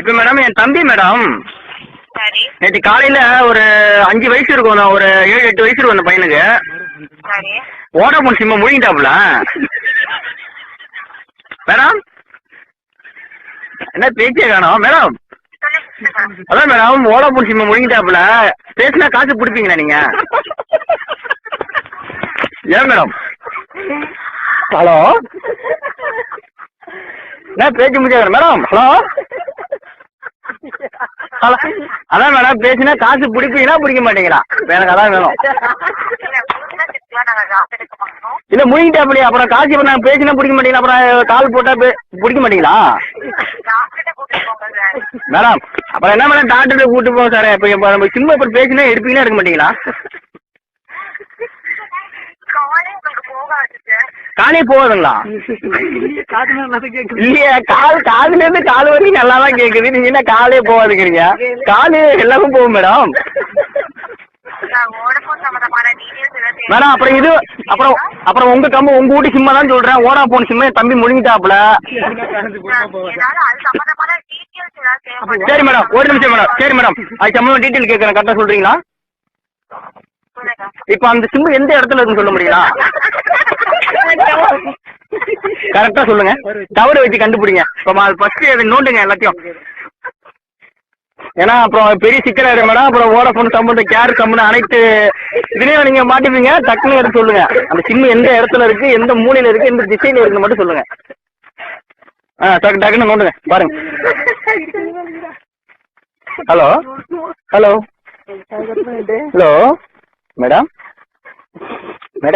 இப்போ மேடம் என் தம்பி மேடம் சரி நேற்று காலையில் ஒரு 5 வயசு இருக்கும், ஒரு 7-8 வயசு இருக்கும் அந்த பையனுக்கு. சரி வோடாஃபோன் சிம்மை முழுங்கிட்டாப்புல மேடம். என்ன பேச்சே காணோம் மேடம். அதான் மேடம் வோடாஃபோன் சிம்மை முழுங்கிட்டாப்புல. பேசினா காசு பிடிப்பீங்களா நீங்க? ஏன் மேடம்? ஹலோ என்ன பேச்சு முடியாது மேடம்? ஹலோ ஹலோ அதான் மேடம் பேசினா காசு பிடிப்பீங்களா பிடிக்க மாட்டீங்களா? எனக்கு அதான் வேணும். இல்ல முழுங்கிட்டாப்படியா? அப்புறம் காசு நான் பேசினா பிடிக்க மாட்டீங்களா? அப்புறம் கால் போட்டா பிடிக்க மாட்டீங்களா மேடம்? அப்புறம் என்ன மேடம் டாக்டர்கிட்ட கூட்டு போவோம் சார். இப்போ நம்ம சிம் அப்புறம் பேசினா எடுப்பீங்களா எடுக்க மாட்டீங்களா? காலே போகுதுங்களா? இல்லையா காதுல இருந்து கால் வரைக்கும் நல்லா தான் கேக்குது. நீங்க என்ன காலே போகாதுங்கிறீங்க? காலு எல்லாமே போகும் மேடம். மேடம் அப்புறம் இது அப்புறம் உங்க வீட்டு சிம்மா தான் சொல்றேன். வோடாஃபோன் சிம்மை தம்பி முழுங்கிட்டாப்புல. சரி மேடம் ஒரு நிமிஷம் மேடம். சரி மேடம் அது சம்பந்தம் டீட்டெயில் கேட்கறேன், கரெக்டா சொல்றீங்களா? இப்ப அந்த சிம்மு எந்த இடத்துல இருக்குன்னு சொல்ல முடியுங்களா? கரெக்டா சொல்லுங்க. டவர் வச்சு கண்டுபிடிங்க. இப்போ ஃபர்ஸ்ட் நோண்டுங்க எல்லாத்தையும். ஏன்னா அப்புறம் பெரிய சிக்கல் மேடம். அப்புறம் வோடாஃபோன் சம்பந்தம் கேர் சம்பந்தம் அனைத்து இதுலயும் நீங்க மாட்டிப்பீங்க. டக்குன்னு எடுத்து சொல்லுங்க அந்த சிம்மு எந்த இடத்துல இருக்கு, எந்த மூலையில இருக்கு, எந்த திசையில இருக்கு மட்டும் சொல்லுங்க. டக்குன்னு நோண்டுங்க பாருங்க. Hello hello hello madam.